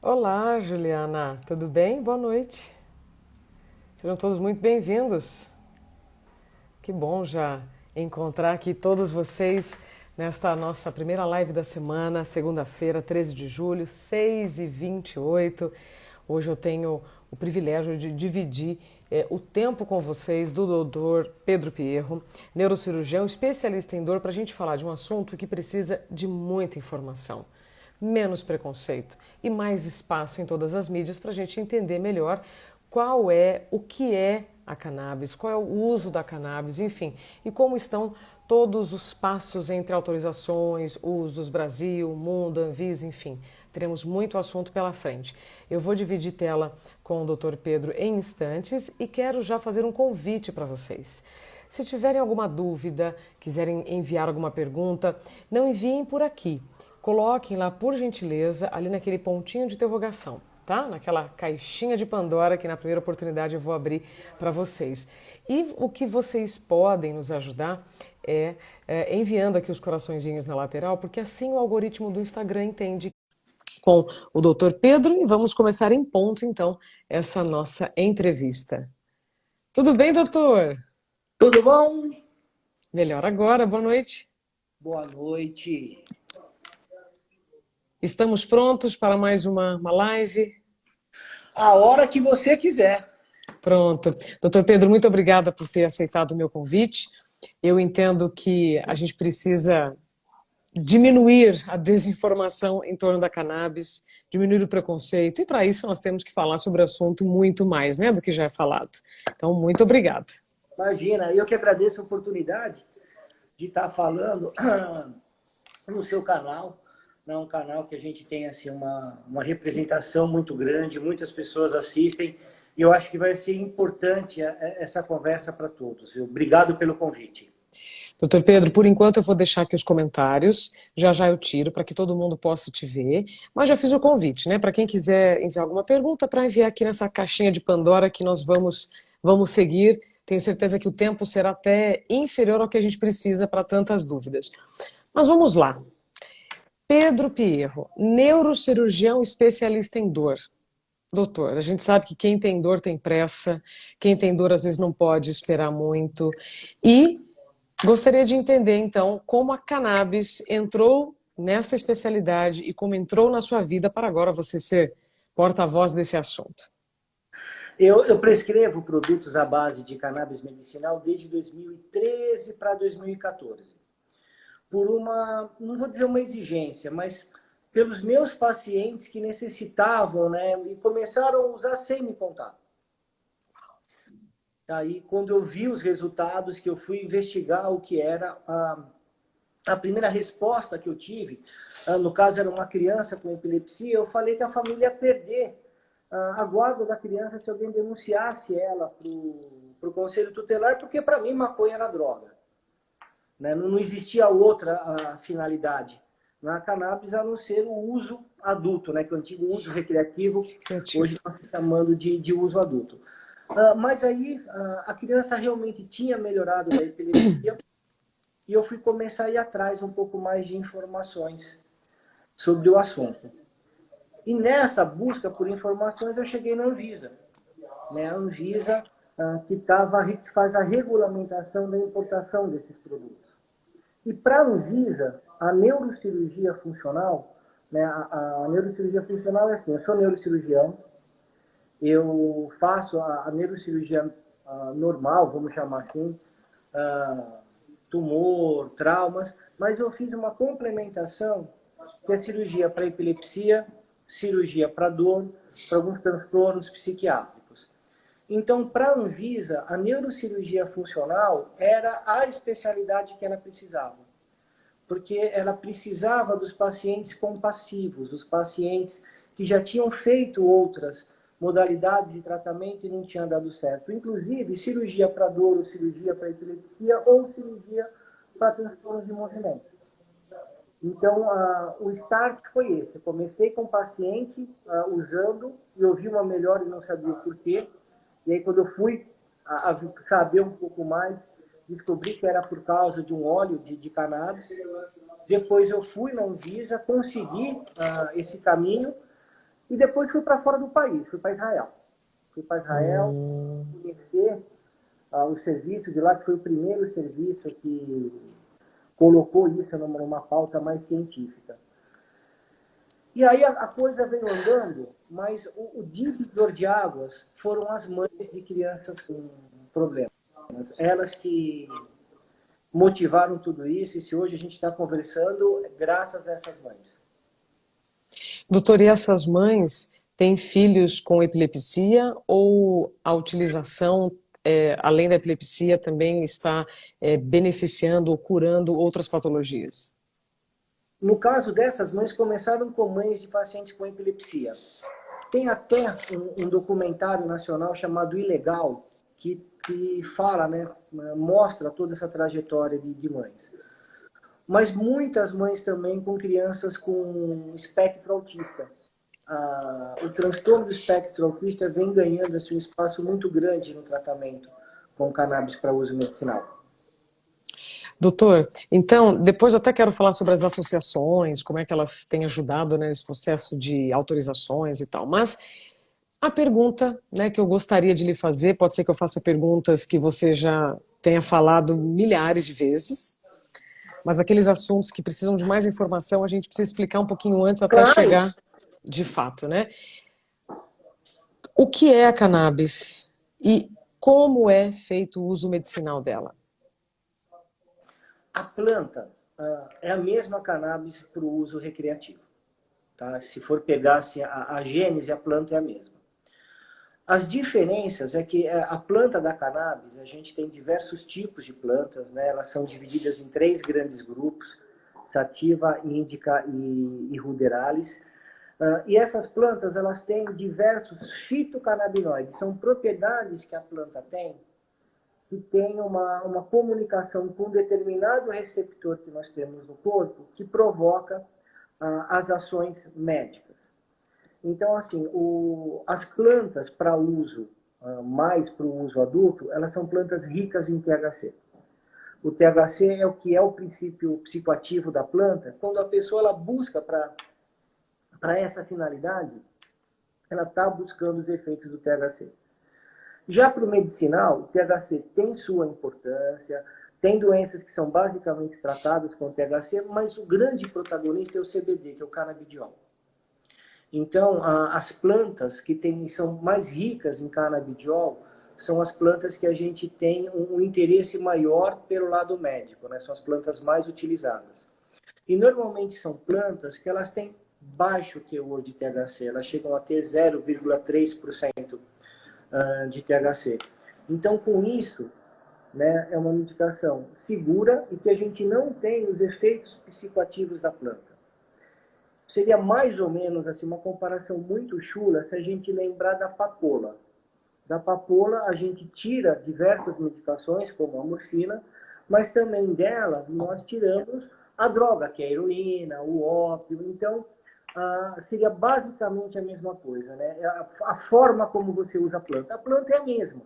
Olá, Juliana, tudo bem? Boa noite. Sejam todos muito bem-vindos. Que bom já encontrar aqui todos vocês nesta nossa primeira live da semana, segunda-feira, 13 de julho, 6h28. Hoje eu tenho o privilégio de dividir o tempo com vocês do doutor Pedro Pierro, neurocirurgião, especialista em dor, para a gente falar de um assunto que precisa de muita informação, menos preconceito e mais espaço em todas as mídias para a gente entender melhor o que é a cannabis, qual é o uso da cannabis, enfim, e como estão todos os passos entre autorizações, usos Brasil, mundo, Anvisa, enfim. Teremos muito assunto pela frente. Eu vou dividir tela com o Dr. Pedro em instantes e quero já fazer um convite para vocês. Se tiverem alguma dúvida, quiserem enviar alguma pergunta, não enviem por aqui. Coloquem lá, por gentileza, ali naquele pontinho de interrogação, tá? Naquela caixinha de Pandora que na primeira oportunidade eu vou abrir para vocês. E o que vocês podem nos ajudar é enviando aqui os coraçõezinhos na lateral, porque assim o algoritmo do Instagram entende com o Dr. Pedro e vamos começar em ponto, então, essa nossa entrevista. Tudo bem, doutor? Tudo bom? Melhor agora, boa noite. Boa noite. Estamos prontos para mais uma live? A hora que você quiser. Pronto. Doutor Pedro, muito obrigada por ter aceitado o meu convite. Eu entendo que a gente precisa diminuir a desinformação em torno da cannabis, diminuir o preconceito, e para isso nós temos que falar sobre o assunto muito mais, né, do que já é falado. Então, muito obrigada. Imagina, eu que agradeço a oportunidade de estar falando no seu canal. É um canal que a gente tem assim, uma representação muito grande, muitas pessoas assistem, e eu acho que vai ser importante essa conversa para todos. Viu? Obrigado pelo convite. Doutor Pedro, por enquanto eu vou deixar aqui os comentários, já já eu tiro para que todo mundo possa te ver, mas já fiz o convite, né? Para quem quiser enviar alguma pergunta, para enviar aqui nessa caixinha de Pandora que nós vamos seguir. Tenho certeza que o tempo será até inferior ao que a gente precisa para tantas dúvidas. Mas vamos lá. Pedro Pierro, neurocirurgião especialista em dor. Doutor, a gente sabe que quem tem dor tem pressa, quem tem dor às vezes não pode esperar muito. E gostaria de entender, então, como a cannabis entrou nesta especialidade e como entrou na sua vida para agora você ser porta-voz desse assunto. Eu prescrevo produtos à base de cannabis medicinal desde 2013 para 2014. Por uma, não vou dizer uma exigência, mas pelos meus pacientes que necessitavam, né, e começaram a usar sem me contar. Aí, quando eu vi os resultados, que eu fui investigar o que era a primeira resposta que eu tive, no caso era uma criança com epilepsia, eu falei que a família ia perder a guarda da criança se alguém denunciasse ela para o conselho tutelar, porque para mim maconha era droga. Né? Não existia outra finalidade na cannabis a não ser o uso adulto, né? Que é o antigo uso recreativo, hoje nós estamos chamando de uso adulto. Mas aí a criança realmente tinha melhorado da epilepsia e eu fui começar a ir atrás um pouco mais de informações sobre o assunto. E nessa busca por informações eu cheguei na Anvisa. Né? A Anvisa que faz a regulamentação da importação desses produtos. E para a Anvisa, a neurocirurgia funcional, né, a neurocirurgia funcional é assim, eu sou neurocirurgião, eu faço a neurocirurgia normal, vamos chamar assim, tumor, traumas, mas eu fiz uma complementação que é cirurgia para epilepsia, cirurgia para dor, para alguns transtornos psiquiátricos. Então, para a Anvisa, a neurocirurgia funcional era a especialidade que ela precisava. Porque ela precisava dos pacientes compassivos, os pacientes que já tinham feito outras modalidades de tratamento e não tinham dado certo. Inclusive, cirurgia para dor, ou cirurgia para epilepsia, ou cirurgia para transtornos de movimento. Então, o start foi esse. Eu comecei com o paciente usando, e eu vi uma melhora e não sabia o porquê. E aí, quando eu fui saber um pouco mais, descobri que era por causa de um óleo de cannabis. Depois eu fui na Anvisa, consegui esse caminho, E depois fui para fora do país, fui para Israel. Fui para Israel conhecer o serviço de lá, que foi o primeiro serviço que colocou isso numa pauta mais científica. E aí a coisa veio andando, mas o divisor de águas foram as mães de crianças com problemas. Elas que motivaram tudo isso, e se hoje a gente está conversando, é graças a essas mães. Doutor, e essas mães têm filhos com epilepsia ou a utilização, além da epilepsia, também está beneficiando ou curando outras patologias? No caso dessas mães, começaram com mães de pacientes com epilepsia. Tem até um documentário nacional chamado Ilegal, que fala, né, mostra toda essa trajetória de mães. Mas muitas mães também com crianças com espectro autista. O transtorno do espectro autista vem ganhando assim, um espaço muito grande no tratamento com cannabis para uso medicinal. Doutor, então, depois eu até quero falar sobre as associações, como é que elas têm ajudado, né, nesse processo de autorizações e tal, mas a pergunta, né, que eu gostaria de lhe fazer, pode ser que eu faça perguntas que você já tenha falado milhares de vezes, mas aqueles assuntos que precisam de mais informação, a gente precisa explicar um pouquinho antes até Claro, chegar de fato, né? O que é a cannabis e como é feito o uso medicinal dela? a planta é a mesma cannabis para o uso recreativo. Tá? Se for pegar assim, a gênese, a planta é a mesma. As diferenças é que a planta da cannabis, a gente tem diversos tipos de plantas, né? Elas são divididas em 3 grandes grupos, sativa, índica e ruderalis. E essas plantas, elas têm diversos fitocannabinoides, são propriedades que a planta tem, que tem uma comunicação com um determinado receptor que nós temos no corpo, que provoca as ações médicas. Então, assim, as plantas para uso, mais para o uso adulto, elas são plantas ricas em THC. O THC é o que é o princípio psicoativo da planta. Quando a pessoa ela busca para essa finalidade, ela está buscando os efeitos do THC. Já para o medicinal, o THC tem sua importância, tem doenças que são basicamente tratadas com o THC, mas o grande protagonista é o CBD, que é o canabidiol. Então, as plantas que são mais ricas em canabidiol são as plantas que a gente tem um interesse maior pelo lado médico, né? São as plantas mais utilizadas. E normalmente são plantas que elas têm baixo teor de THC, elas chegam a ter 0,3% de THC. Então, com isso, né, é uma medicação segura e que a gente não tem os efeitos psicoativos da planta. Seria mais ou menos assim, uma comparação muito chula se a gente lembrar da papoula. Da papoula, a gente tira diversas medicações, como a morfina, mas também dela nós tiramos a droga, que é a heroína, o ópio. Então, seria basicamente a mesma coisa, né? A forma como você usa a planta. A planta é a mesma,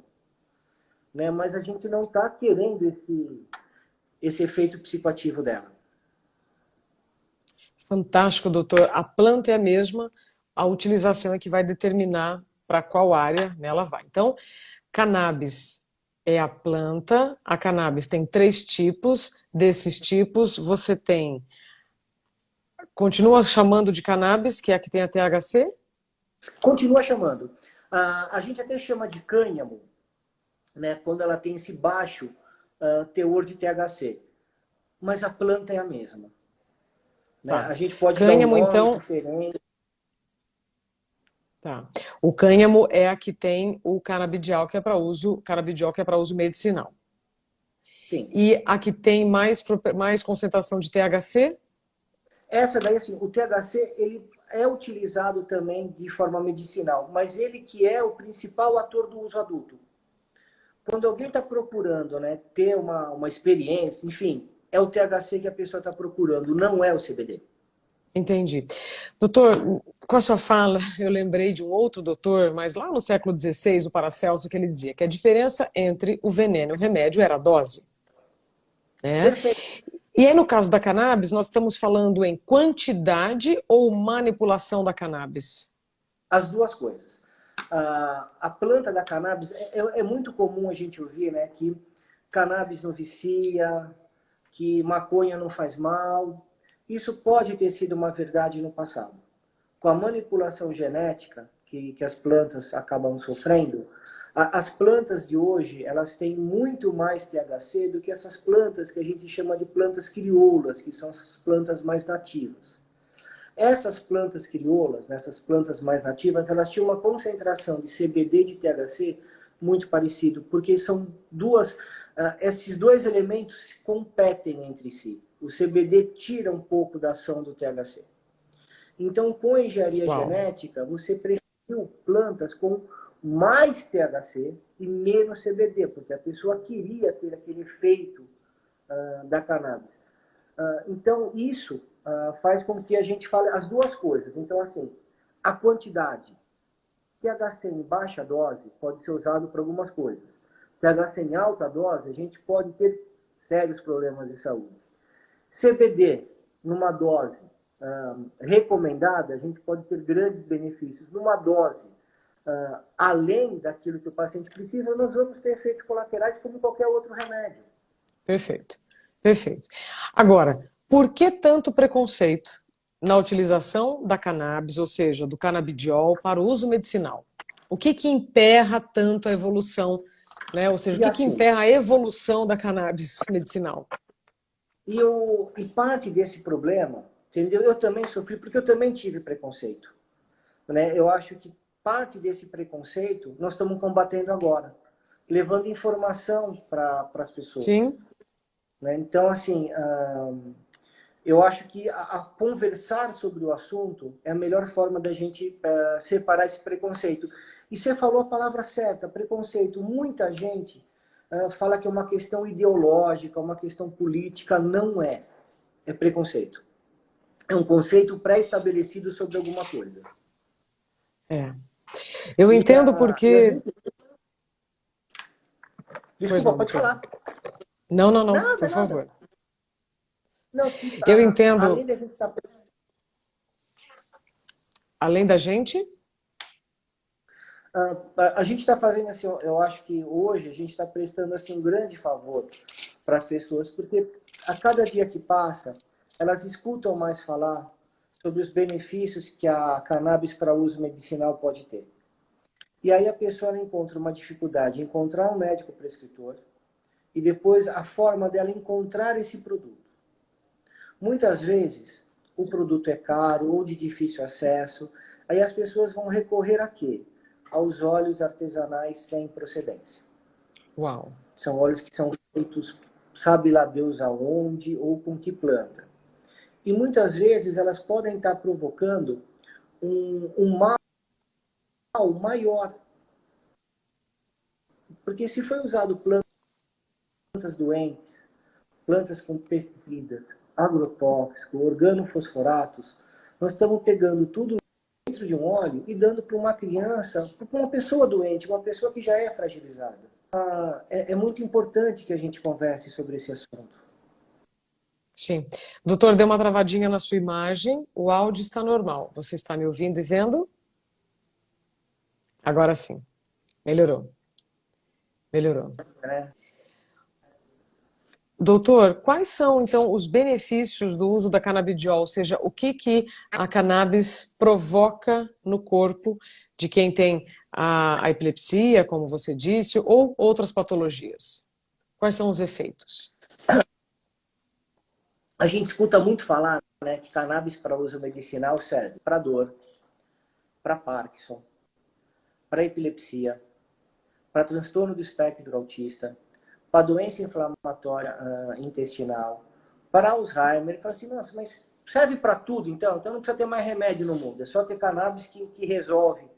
né? Mas a gente não está querendo esse efeito psicoativo dela. Fantástico, doutor. A planta é a mesma, a utilização é que vai determinar para qual área ela vai. Então, cannabis é a planta, a cannabis tem 3 tipos, desses tipos você tem, continua chamando de cannabis, que é a que tem a THC? Continua chamando. A gente até chama de cânhamo, né, quando ela tem esse baixo teor de THC. Mas a planta é a mesma. Né? Tá. A gente pode dar um Cânhamo, nome então, diferente. tá. O cânhamo é a que tem o canabidiol que é para uso medicinal. Sim. E a que tem mais concentração de THC? Essa daí, assim, o THC, ele é utilizado também de forma medicinal, mas ele que é o principal ator do uso adulto. Quando alguém está procurando, né, ter uma experiência, enfim, é o THC que a pessoa está procurando, não é o CBD. Entendi. Doutor, com a sua fala, eu lembrei de um outro doutor, mas lá no século XVI, o Paracelso, que ele dizia que a diferença entre o veneno e o remédio era a dose. Né? Perfeito. E aí, no caso da cannabis, nós estamos falando em quantidade ou manipulação da cannabis? As duas coisas. A planta da cannabis, é muito comum a gente ouvir, né, que cannabis não vicia, que maconha não faz mal. Isso pode ter sido uma verdade no passado. Com a manipulação genética que as plantas acabam sofrendo, as plantas de hoje, elas têm muito mais THC do que essas plantas que a gente chama de plantas crioulas, que são essas plantas mais nativas. Essas plantas crioulas, nessas plantas mais nativas, elas tinham uma concentração de CBD e de THC muito parecido, porque são esses dois elementos competem entre si. O CBD tira um pouco da ação do THC. Então, com a engenharia genética, você preferiu plantas com mais THC e menos CBD, porque a pessoa queria ter aquele efeito da cannabis. Então, isso faz com que a gente fale as duas coisas. Então, assim, a quantidade. THC em baixa dose pode ser usado para algumas coisas. THC em alta dose, a gente pode ter sérios problemas de saúde. CBD, numa dose recomendada, a gente pode ter grandes benefícios. Numa dose além daquilo que o paciente precisa, nós vamos ter efeitos colaterais como qualquer outro remédio. Perfeito, perfeito. Agora, por que tanto preconceito na utilização da cannabis, ou seja, do canabidiol, para o uso medicinal? O que emperra tanto a evolução, né? Ou seja, o que emperra a evolução da cannabis medicinal? E parte desse problema, entendeu? Eu também sofri, porque eu também tive preconceito. Né? Eu acho que parte desse preconceito nós estamos combatendo agora, levando informação para as pessoas. Sim. Né? Então, assim, eu acho que a conversar sobre o assunto é a melhor forma da gente separar esse preconceito. E você falou a palavra certa, preconceito. Muita gente fala que é uma questão ideológica, uma questão política. Não é. É preconceito. É um conceito pré-estabelecido sobre alguma coisa. Eu entendo porque... Desculpa, pode falar. Não, por favor. Não, eu entendo... Além da gente? A gente está fazendo assim, eu acho que hoje a gente está prestando assim, um grande favor para as pessoas, porque a cada dia que passa, elas escutam mais falar sobre os benefícios que a cannabis para uso medicinal pode ter. E aí a pessoa encontra uma dificuldade em encontrar um médico prescritor e depois a forma dela encontrar esse produto. Muitas vezes o produto é caro ou de difícil acesso, aí as pessoas vão recorrer a quê? Aos óleos artesanais sem procedência. Uau! São óleos que são feitos, sabe lá Deus aonde ou com que planta. E muitas vezes elas podem estar provocando um mal maior. Porque se foi usado plantas doentes, plantas com pesticidas, agrotóxicos, organofosforatos, nós estamos pegando tudo dentro de um óleo e dando para uma criança, para uma pessoa doente, uma pessoa que já é fragilizada. É muito importante que a gente converse sobre esse assunto. Sim. Doutor, deu uma travadinha na sua imagem, o áudio está normal. Você está me ouvindo e vendo? Agora sim. Melhorou. Melhorou. Doutor, quais são, então, os benefícios do uso da canabidiol? Ou seja, o que a cannabis provoca no corpo de quem tem a epilepsia, como você disse, ou outras patologias? Quais são os efeitos? A gente escuta muito falar, né, que cannabis para uso medicinal serve para dor, para Parkinson, para epilepsia, para transtorno do espectro autista, para doença inflamatória intestinal, para Alzheimer. Ele fala assim, nossa, mas serve para tudo então? Então não precisa ter mais remédio no mundo, é só ter cannabis que resolve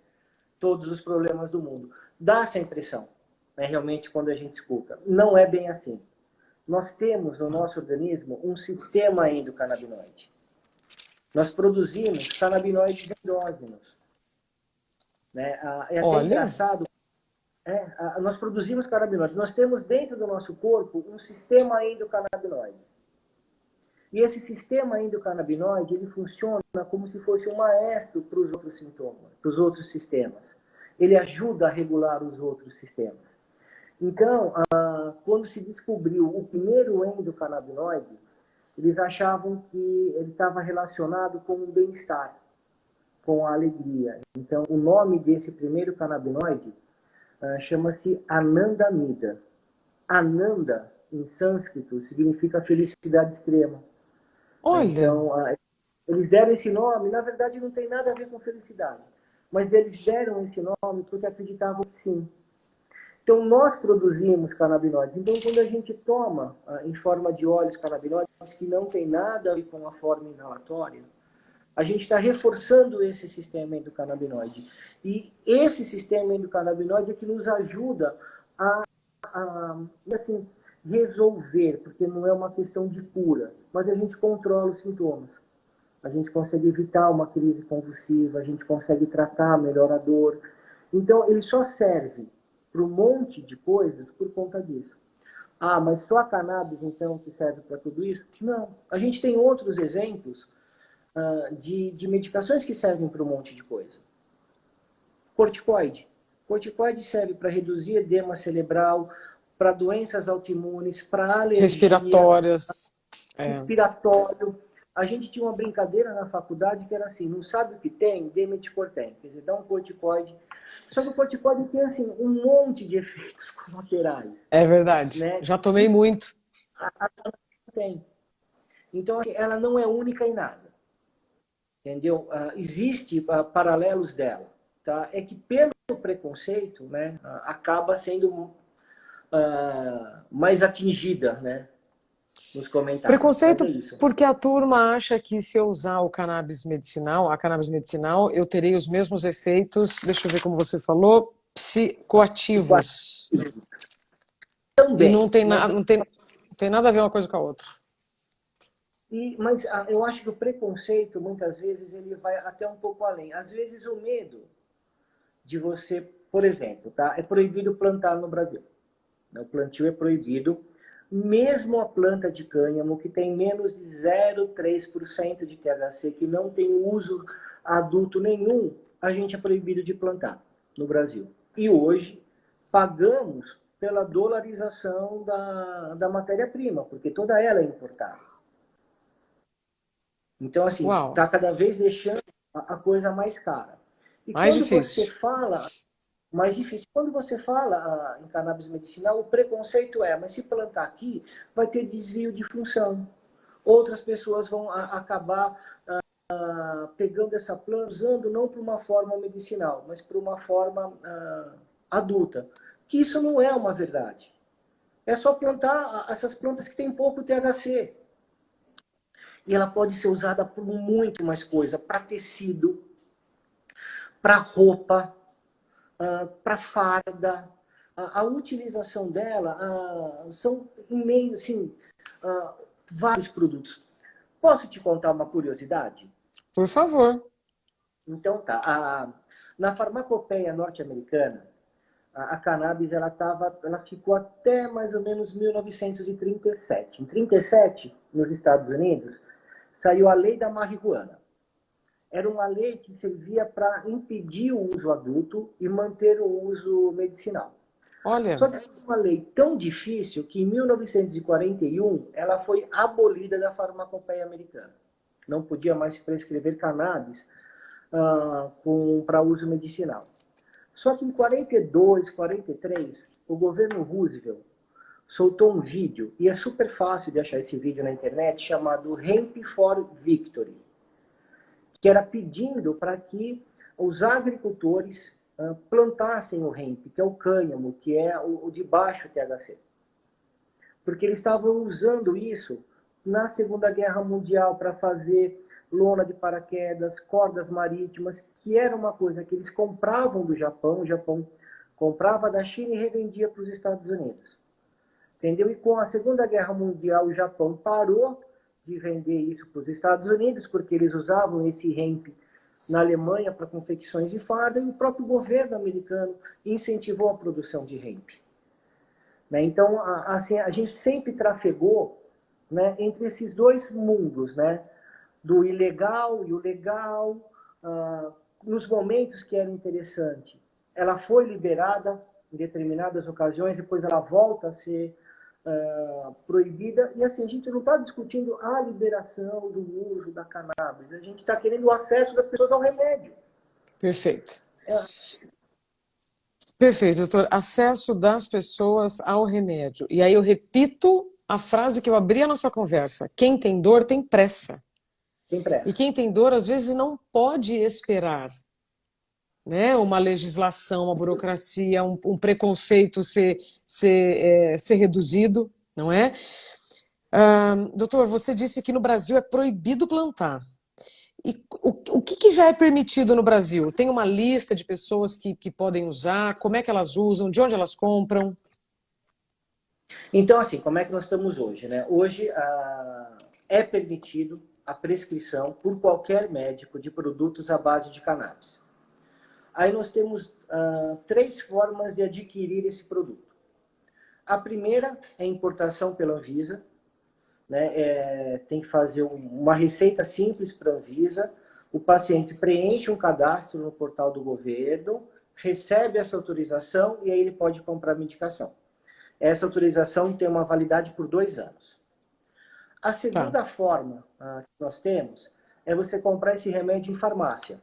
todos os problemas do mundo. Dá essa impressão, né, realmente, quando a gente escuta. Não é bem assim. Nós temos no nosso organismo um sistema endocannabinoide. Nós produzimos canabinoides endógenos. Né? É até engraçado. Nós produzimos canabinoides. Nós temos dentro do nosso corpo um sistema endocannabinoide. E esse sistema endocannabinoide, ele funciona como se fosse um maestro para os outros sintomas, para os outros sistemas. Ele ajuda a regular os outros sistemas. Então, quando se descobriu o primeiro endocannabinoide, eles achavam que ele estava relacionado com o bem-estar, com a alegria. Então, o nome desse primeiro canabinoide chama-se Anandamida. Ananda, em sânscrito, significa felicidade extrema. Olha, Então, eles deram esse nome, na verdade não tem nada a ver com felicidade, mas eles deram esse nome porque acreditavam que sim. Então, nós produzimos canabinoides. Então, quando a gente toma em forma de óleos canabinoides, que não tem nada a ver com a forma inalatória, a gente está reforçando esse sistema endocannabinoide. E esse sistema endocannabinoide é que nos ajuda assim, resolver, porque não é uma questão de cura, mas a gente controla os sintomas. A gente consegue evitar uma crise convulsiva, a gente consegue tratar melhor a dor. Então, ele só serve para um monte de coisas por conta disso. Ah, mas só a cannabis, então, que serve para tudo isso? Não. A gente tem outros exemplos de medicações que servem para um monte de coisa. Corticoide. Corticoide serve para reduzir edema cerebral, para doenças autoimunes, para alergia, respiratórias. respiratório. A gente tinha uma brincadeira na faculdade que era assim, não sabe o que tem? Dê meticortem. Quer dizer, dá um corticoide. Só que o corticoide tem assim, um monte de efeitos colaterais. É verdade. Né? Já tomei muito. Tem. Então, ela não é única em nada. Entendeu? Existe paralelos dela. Tá? É que pelo preconceito, né, acaba sendo mais atingida, né, nos comentários. Mas é Preconceito isso. porque a turma acha que se eu usar o cannabis medicinal, a cannabis medicinal, eu terei os mesmos efeitos, deixa eu ver como você falou, psicoativos. E Também. não tem, Mas, não tem nada a ver uma coisa com a outra. mas eu acho que o preconceito, muitas vezes, ele vai até um pouco além. Às vezes, o medo de você, por exemplo, tá? É proibido plantar no Brasil. O plantio é proibido. Mesmo a planta de cânhamo, que tem menos de 0,3% de THC, que não tem uso adulto nenhum, a gente é proibido de plantar no Brasil. E hoje pagamos pela dolarização da matéria-prima, porque toda ela é importada. Então, assim, Uau, está cada vez deixando a coisa mais cara. E mais quando você difícil. fala mais difícil. Quando você fala em cannabis medicinal, o preconceito mas se plantar aqui, vai ter desvio de função. Outras pessoas vão acabar pegando essa planta, usando não para uma forma medicinal, mas para uma forma adulta. Que isso não é uma verdade. É só plantar essas plantas que têm pouco THC. E ela pode ser usada por muito mais coisa, para tecido, para roupa, para farda. A utilização dela são em meio, assim, vários produtos. Posso te contar uma curiosidade? Por favor. Então tá. Na farmacopeia norte-americana, a cannabis ela ficou até mais ou menos 1937. Em 37, nos Estados Unidos, saiu a lei da marihuana. Era uma lei que servia para impedir o uso adulto e manter o uso medicinal. Olha, Só que foi uma lei tão difícil que em 1941 ela foi abolida da farmacopeia americana. Não podia mais se prescrever cannabis para uso medicinal. Só que em 42, 43, o governo Roosevelt soltou um vídeo, e é super fácil de achar esse vídeo na internet, chamado Hemp for Victory, que era pedindo para que os agricultores plantassem o hemp, que é o cânhamo, que é o de baixo THC. Porque eles estavam usando isso na Segunda Guerra Mundial para fazer lona de paraquedas, cordas marítimas, que era uma coisa que eles compravam do Japão, o Japão comprava da China e revendia para os Estados Unidos. Entendeu? E com a Segunda Guerra Mundial, o Japão parou de vender isso para os Estados Unidos, porque eles usavam esse hemp na Alemanha para confecções de farda, e o próprio governo americano incentivou a produção de hemp. Né? Então, assim, a gente sempre trafegou né, entre esses dois mundos, né, do ilegal e o legal, nos momentos que era interessante. Ela foi liberada em determinadas ocasiões, depois ela volta a ser proibida. E assim, a gente não está discutindo a liberação do uso da cannabis, a gente está querendo o acesso das pessoas ao remédio. Perfeito. Perfeito, doutor. Acesso das pessoas ao remédio. E aí eu repito a frase que eu abri a nossa conversa: quem tem dor tem pressa. Tem E pressa. quem tem dor, às vezes, não pode esperar, né? Uma legislação, uma burocracia, um preconceito ser reduzido, não é? Doutor, você disse que no Brasil é proibido plantar. E o que já é permitido no Brasil? Tem uma lista de pessoas que podem usar? Como é que elas usam? De onde elas compram? Então, assim, como é que nós estamos hoje, né? Hoje é permitido a prescrição por qualquer médico de produtos à base de cannabis. Aí nós temos 3 formas de adquirir esse produto. A primeira é a importação pela Anvisa, né? Tem que fazer uma receita simples para a Anvisa. O paciente preenche um cadastro no portal do governo, recebe essa autorização e aí ele pode comprar a medicação. Essa autorização tem uma validade por 2 anos. A Tá. segunda forma que nós temos é você comprar esse remédio em farmácia.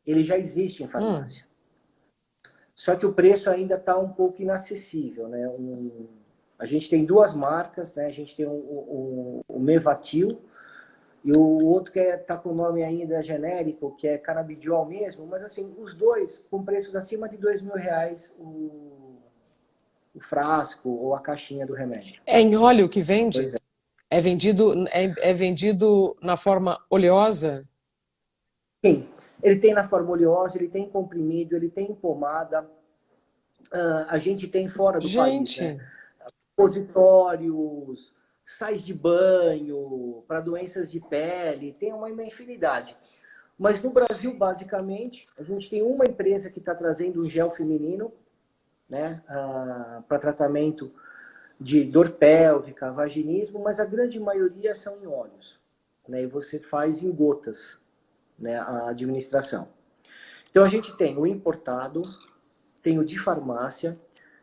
Ele já existe em farmácia. Só que o preço ainda está um pouco inacessível, né? A gente tem 2 marcas, né? A gente tem o Mevatil e o outro que está com o nome ainda genérico, que é Canabidiol mesmo, mas assim, os dois com preços acima de R$ 2.000 o frasco ou a caixinha do remédio. É em óleo que vende? Pois é. É vendido na forma oleosa? Sim, ele tem na forma oleosa, ele tem comprimido, ele tem pomada. A gente tem fora do país, né? Gente, Repositórios, sais de banho, para doenças de pele, tem uma infinidade. Mas no Brasil, basicamente, a gente tem uma empresa que está trazendo um gel feminino, né, para tratamento de dor pélvica, vaginismo, mas a grande maioria são em óleos, né, e você faz em gotas, né, a administração. Então a gente tem o importado, tem o de farmácia,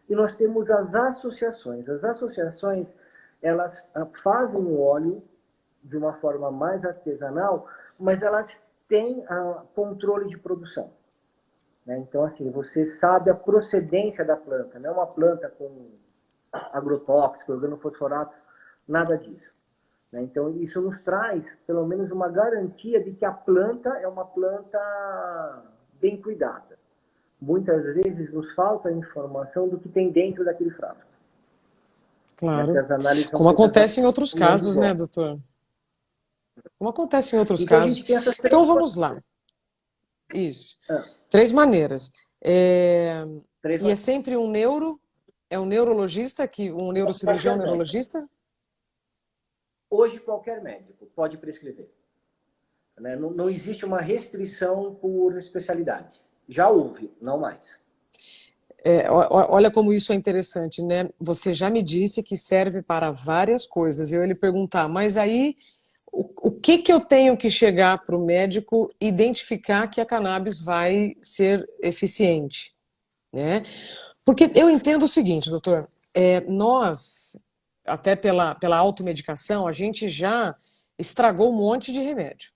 e nós temos as associações. As associações, elas fazem o óleo de uma forma mais artesanal, mas elas têm controle de produção, né? Então, assim, você sabe a procedência da planta, não é uma planta com agrotóxico, organofosforatos, nada disso, né? Então, isso nos traz, pelo menos, uma garantia de que a planta é uma planta bem cuidada. Muitas vezes nos falta informação do que tem dentro daquele frasco, né? Porque claro. as análises são Como feitas acontece em outros em anos casos, né, volta. doutor? Como acontece em outros Então, a gente casos. tem essas Então 3 vamos formas. lá. Isso. 3 maneiras. Três E é maneiras. sempre um neuro? É um neurologista, um neurocirurgião Qualquer médico. neurologista? Hoje, qualquer médico pode prescrever, né? Não, não existe uma restrição por especialidade. Já houve, não mais. Olha como isso é interessante, né? Você já me disse que serve para várias coisas. Eu ia lhe perguntar, mas aí o que eu tenho que chegar para o médico identificar que a cannabis vai ser eficiente, né? Porque eu entendo o seguinte, doutor, nós, até pela automedicação, a gente já estragou um monte de remédio,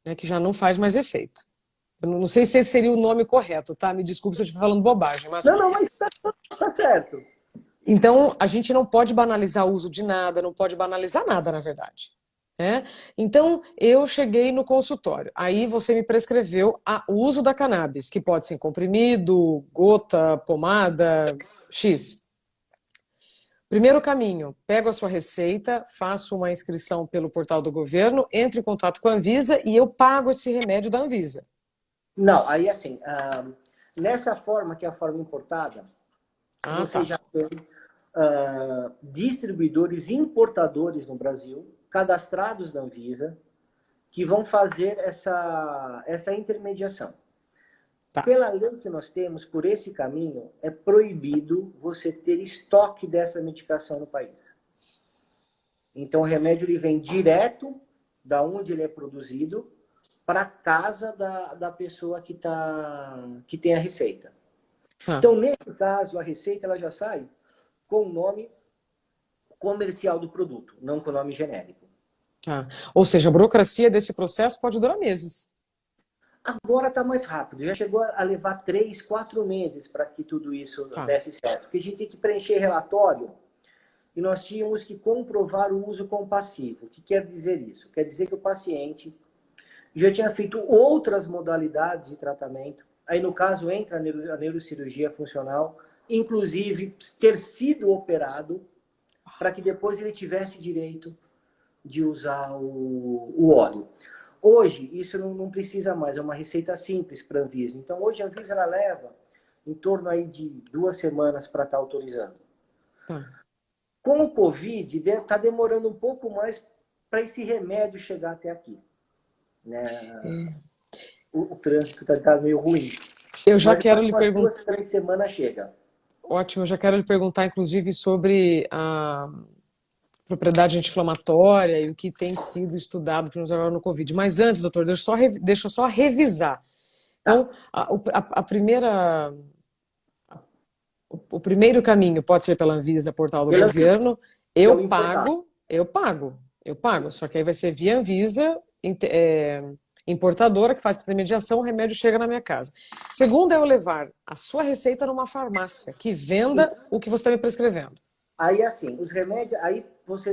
né, que já não faz mais efeito. Eu não sei se esse seria o nome correto, tá? Me desculpe se eu estiver falando bobagem, mas Não, não, mas tá certo. então a gente não pode banalizar o uso de nada, não pode banalizar nada, na verdade. Né? Então eu cheguei no consultório, aí você me prescreveu o uso da cannabis, que pode ser comprimido, gota, pomada, X. Primeiro caminho, pego a sua receita, faço uma inscrição pelo portal do governo, entro em contato com a Anvisa e eu pago esse remédio da Anvisa. Não, aí assim, nessa forma, que é a forma importada, Ah, você tá. já tem distribuidores importadores no Brasil, cadastrados na Anvisa, que vão fazer essa intermediação. Tá. Pela lei que nós temos, por esse caminho, é proibido você ter estoque dessa medicação no país. Então, o remédio ele vem direto da onde ele é produzido para a casa da pessoa que tem a receita. Tá, Então, nesse caso, a receita ela já sai com o nome comercial do produto, não com o nome genérico. tá. Ou seja, a burocracia desse processo pode durar meses. Agora está mais rápido, já chegou a levar 3, 4 meses para que tudo isso Tá. desse certo. Porque a gente tem que preencher relatório e nós tínhamos que comprovar o uso compassivo. O que quer dizer isso? Quer dizer que o paciente já tinha feito outras modalidades de tratamento. Aí, no caso, entra a neurocirurgia funcional, inclusive ter sido operado para que depois ele tivesse direito de usar o óleo. Hoje, isso não precisa mais, é uma receita simples para a Anvisa. Então, hoje a Anvisa ela leva em torno aí de 2 semanas para estar autorizando. Tá. Com o Covid, está demorando um pouco mais para esse remédio chegar até aqui. Né? É. O trânsito está meio ruim. Eu já Mas quero depois lhe de umas perguntar. 2, 3 semanas chega. Ótimo, eu já quero lhe perguntar, inclusive, sobre a propriedade anti-inflamatória e o que tem sido estudado, pelo menos agora no Covid. Mas antes, doutor, deixa eu só revisar. Tá. Então, a primeira, o primeiro caminho pode ser pela Anvisa, portal do Pela Anvisa, governo. que é Eu o importado. pago, eu pago, eu pago. Só que aí vai ser via Anvisa, importadora, que faz intermediação, o remédio chega na minha casa. Segundo é eu levar a sua receita numa farmácia que venda o que você está me prescrevendo. Aí, assim, os remédios, aí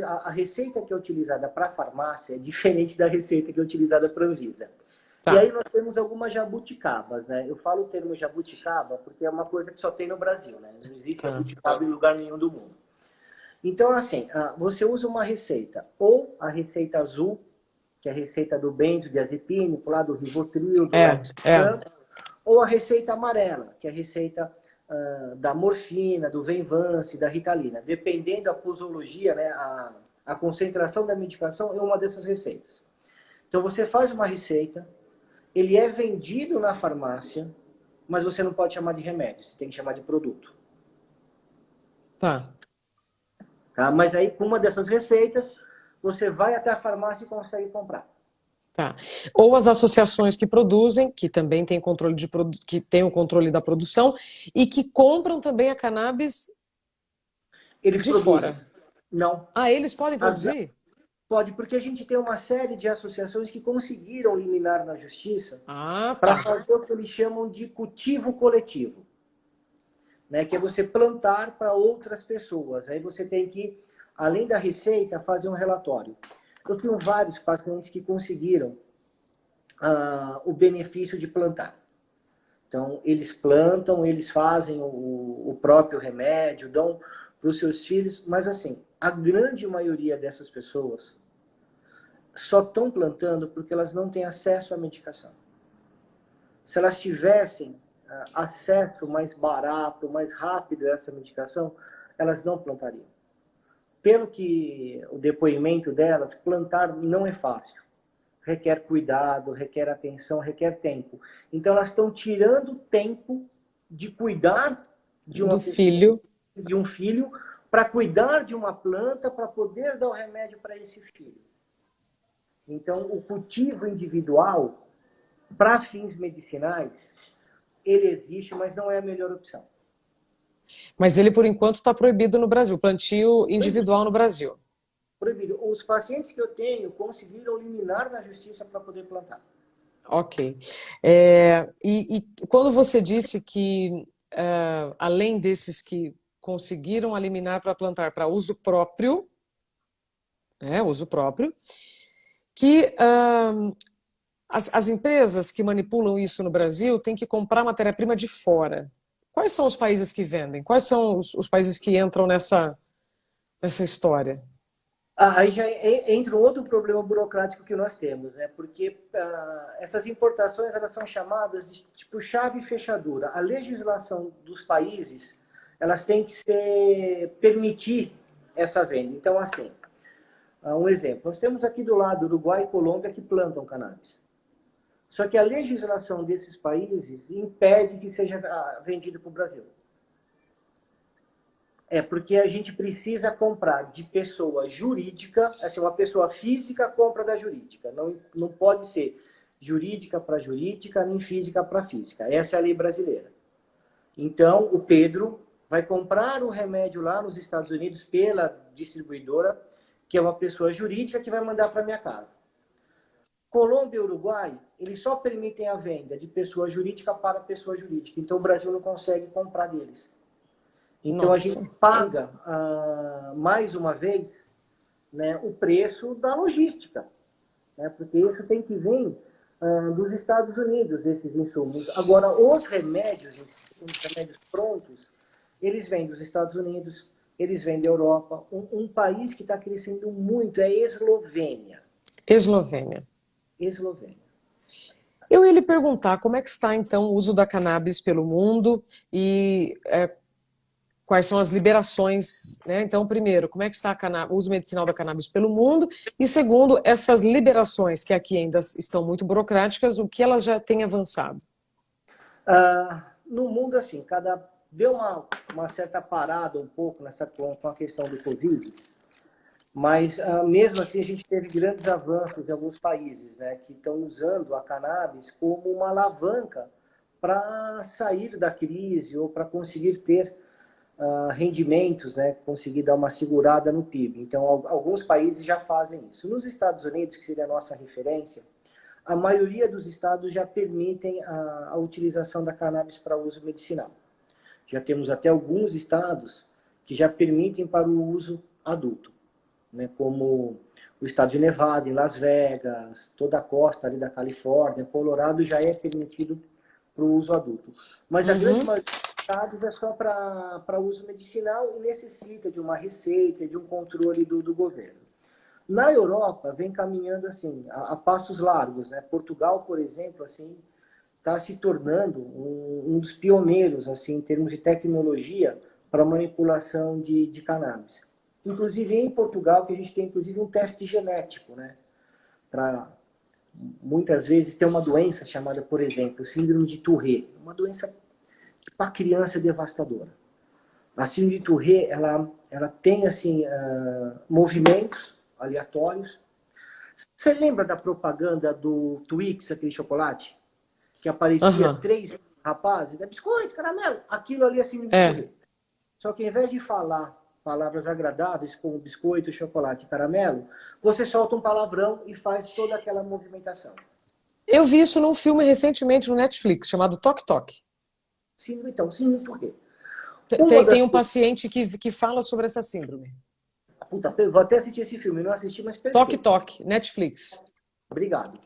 a receita que é utilizada para a farmácia é diferente da receita que é utilizada para a Anvisa. E Tá. aí nós temos algumas jabuticabas, né? Eu falo o termo jabuticaba porque é uma coisa que só tem no Brasil, né? Não existe Tá. jabuticaba em lugar nenhum do mundo. Então, assim, você usa uma receita, ou a receita azul, que é a receita do benzodiazepínico, lá do Rivotril, do É, é. Lexotan, ou a receita amarela, que é a receita da morfina, do Venvance, da Ritalina. Dependendo da posologia, né, a concentração da medicação é uma dessas receitas. Então você faz uma receita, ele é vendido na farmácia, mas você não pode chamar de remédio, você tem que chamar de produto. Tá. Tá? Mas aí, com uma dessas receitas, você vai até a farmácia e consegue comprar. Tá. Ou as associações que produzem, que também têm controle que têm o controle da produção e que compram também a cannabis Eles de produzem. fora. Não. Ah, eles podem As, produzir? pode, porque a gente tem uma série de associações que conseguiram liminar na justiça Ah, para tá. fazer o que eles chamam de cultivo coletivo, né? Que é você plantar para outras pessoas. Aí você tem que, além da receita, fazer um relatório. Eu tenho vários pacientes que conseguiram o benefício de plantar. Então, eles plantam, eles fazem o próprio remédio, dão para os seus filhos, mas assim, a grande maioria dessas pessoas só estão plantando porque elas não têm acesso à medicação. Se elas tivessem acesso mais barato, mais rápido a essa medicação, elas não plantariam. Pelo que o depoimento delas, plantar não é fácil. Requer cuidado, requer atenção, requer tempo. Então elas estão tirando tempo de cuidar de Do uma pessoa, filho. de um filho, para cuidar de uma planta, para poder dar o remédio para esse filho. Então o cultivo individual, para fins medicinais, ele existe, mas não é a melhor opção. Mas ele, por enquanto, está proibido no Brasil. Plantio individual no Brasil. Proibido. Os pacientes que eu tenho conseguiram liminar na justiça para poder plantar. Ok. E quando você disse que, além desses que conseguiram eliminar para plantar para uso próprio, né, uso próprio, que as empresas que manipulam isso no Brasil têm que comprar matéria-prima de fora. Quais são os países que vendem? Quais são os países que entram nessa história? Aí já entra um outro problema burocrático que nós temos, né? Porque essas importações elas são chamadas de tipo chave e fechadura. A legislação dos países elas têm que permitir essa venda. Então, assim, um exemplo: nós temos aqui do lado Uruguai e Colômbia que plantam cannabis. Só que a legislação desses países impede que seja vendido para o Brasil. É porque a gente precisa comprar de pessoa jurídica, assim, uma pessoa física compra da jurídica. Não pode ser jurídica para jurídica, nem física para física. Essa é a lei brasileira. Então, o Pedro vai comprar o remédio lá nos Estados Unidos pela distribuidora, que é uma pessoa jurídica que vai mandar para minha casa. Colômbia e Uruguai, eles só permitem a venda de pessoa jurídica para pessoa jurídica. Então, o Brasil não consegue comprar deles. Então, a gente Nossa. paga, mais uma vez, né, o preço da logística. Né, porque isso tem que vir dos Estados Unidos, esses insumos. Agora, os remédios prontos, eles vêm dos Estados Unidos, eles vêm da Europa. Um país que está crescendo muito é a Eslovênia. Eslovênia. Eslovênia. Eu ia lhe perguntar como é que está, então, o uso da cannabis pelo mundo e quais são as liberações, né? Então, primeiro, como é que está o uso medicinal da cannabis pelo mundo? E segundo, essas liberações que aqui ainda estão muito burocráticas, o que elas já têm avançado? No mundo, assim, deu uma certa parada um pouco com a questão do Covid, mas mesmo assim a gente teve grandes avanços em alguns países, né, que estão usando a cannabis como uma alavanca para sair da crise ou para conseguir ter rendimentos, né, conseguir dar uma segurada no PIB. Então, alguns países já fazem isso. Nos Estados Unidos, que seria a nossa referência, a maioria dos estados já permitem a utilização da cannabis para uso medicinal. Já temos até alguns estados que já permitem para o uso adulto, né, como o estado de Nevada, em Las Vegas, toda a costa ali da Califórnia, Colorado já é permitido para o uso adulto. Mas a grande maioria dos estados é só para uso medicinal e necessita de uma receita, de um controle do governo. Na Europa, vem caminhando assim, a passos largos, né? Portugal, por exemplo, assim, está se tornando um dos pioneiros, assim, em termos de tecnologia para manipulação de cannabis. Inclusive em Portugal, que a gente tem inclusive um teste genético, né? Para muitas vezes ter uma doença chamada, por exemplo, síndrome de Tourette, uma doença que para criança é devastadora. A síndrome de Tourette, ela tem assim movimentos aleatórios. Você lembra da propaganda do Twix, aquele chocolate? Que aparecia três rapazes, é biscoito, caramelo. Aquilo ali é síndrome de Tourette. Só que ao invés de falar palavras agradáveis como biscoito, chocolate e caramelo, você solta um palavrão e faz toda aquela movimentação. Eu vi isso num filme recentemente no Netflix, chamado Tok Tok. Síndrome de Tourette. Tem um paciente que fala sobre essa síndrome. Puta, vou até assistir esse filme, não assisti, mas perfeito. Tok Tok, Netflix. Obrigado.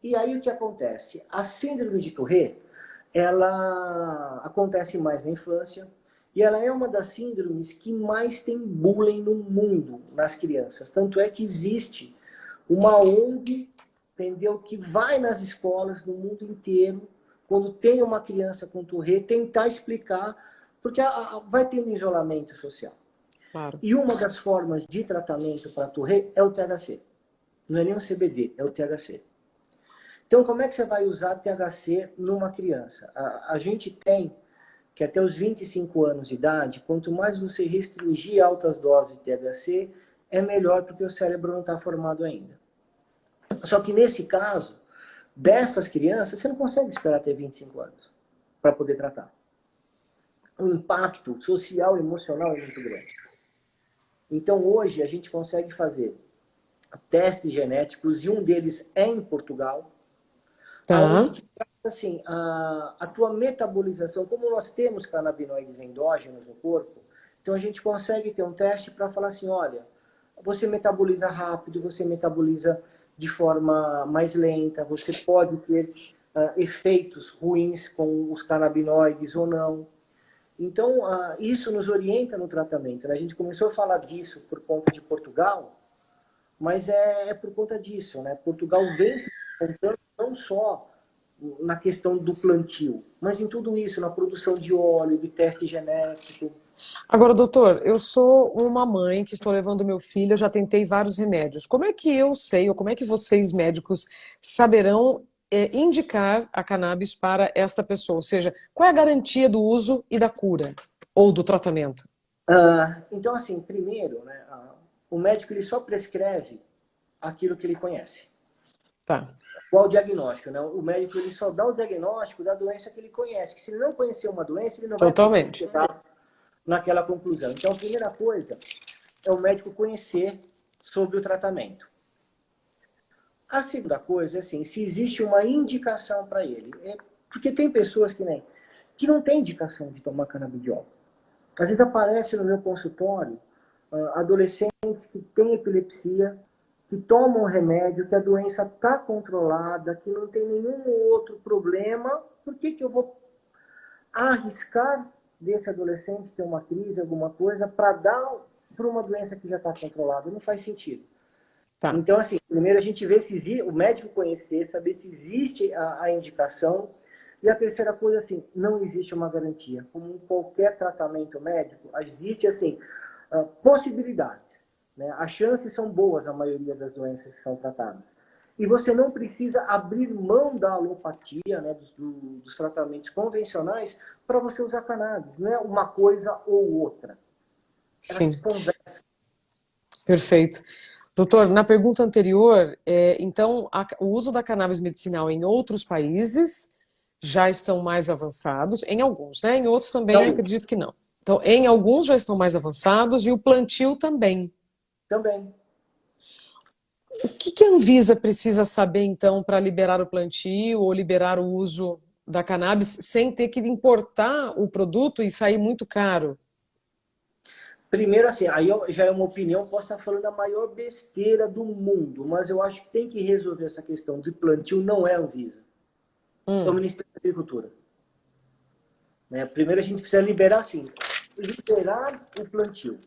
E aí o que acontece? A síndrome de Tourette, ela acontece mais na infância e ela é uma das síndromes que mais tem bullying no mundo nas crianças. Tanto é que existe uma ONG, entendeu, que vai nas escolas no mundo inteiro, quando tem uma criança com Tourette, tentar explicar, porque vai ter um isolamento social. Claro. E uma das formas de tratamento para Tourette é o THC. Não é nem o CBD, é o THC. Então, como é que você vai usar THC numa criança? A gente tem que até os 25 anos de idade, quanto mais você restringir altas doses de THC, é melhor porque o cérebro não está formado ainda. Só que nesse caso, dessas crianças, você não consegue esperar ter 25 anos para poder tratar. O impacto social e emocional é muito grande. Então, hoje, a gente consegue fazer testes genéticos, e um deles é em Portugal, onde, assim, a tua metabolização, como nós temos canabinoides endógenos no corpo, então a gente consegue ter um teste para falar assim, olha, você metaboliza rápido, você metaboliza de forma mais lenta, você pode ter efeitos ruins com os canabinoides ou não. Então, isso nos orienta no tratamento, né? A gente começou a falar disso por conta de Portugal, mas é por conta disso, né? Portugal vem se contando não só na questão do plantio, mas em tudo isso, na produção de óleo, de teste genético. Agora, doutor, eu sou uma mãe que estou levando meu filho, eu já tentei vários remédios. Como é que eu sei, ou como é que vocês médicos saberão indicar a cannabis para esta pessoa? Ou seja, qual é a garantia do uso e da cura ou do tratamento? Então, assim, primeiro, né, o médico ele só prescreve aquilo que ele conhece. Tá. Qual o diagnóstico, né? O médico ele só dá o diagnóstico da doença que ele conhece. Que se ele não conhecer uma doença, ele não vai conseguir Totalmente. chegar naquela conclusão. Então, a primeira coisa é o médico conhecer sobre o tratamento. A segunda coisa é assim, se existe uma indicação para ele. Porque tem pessoas que não têm indicação de tomar canabidiol. Às vezes aparece no meu consultório adolescentes que têm epilepsia, que tomam remédio, que a doença está controlada, que não tem nenhum outro problema. Por que eu vou arriscar desse adolescente ter uma crise, alguma coisa, para dar para uma doença que já está controlada? Não faz sentido. Tá. Então, assim, primeiro a gente vê se existe, o médico conhecer, saber se existe a indicação. E a terceira coisa, assim, não existe uma garantia. Como em qualquer tratamento médico, existe, assim, possibilidades. Né? As chances são boas na maioria das doenças que são tratadas. E você não precisa abrir mão da alopatia, né, dos tratamentos convencionais, para você usar cannabis. Não é uma coisa ou outra. Elas Sim. conversam. Perfeito. Doutor, na pergunta anterior, então, o uso da cannabis medicinal em outros países já estão mais avançados, em alguns, né? Em outros também Então, acredito que não. Então, em alguns já estão mais avançados e o plantio também. também. O que a Anvisa precisa saber, então, para liberar o plantio ou liberar o uso da cannabis sem ter que importar o produto e sair muito caro? Primeiro, assim, aí já é uma opinião, posso estar falando a maior besteira do mundo, mas eu acho que tem que resolver essa questão de plantio, não é a Anvisa, é o Ministério da Agricultura. Né? Primeiro a gente precisa liberar, assim, liberar o plantio.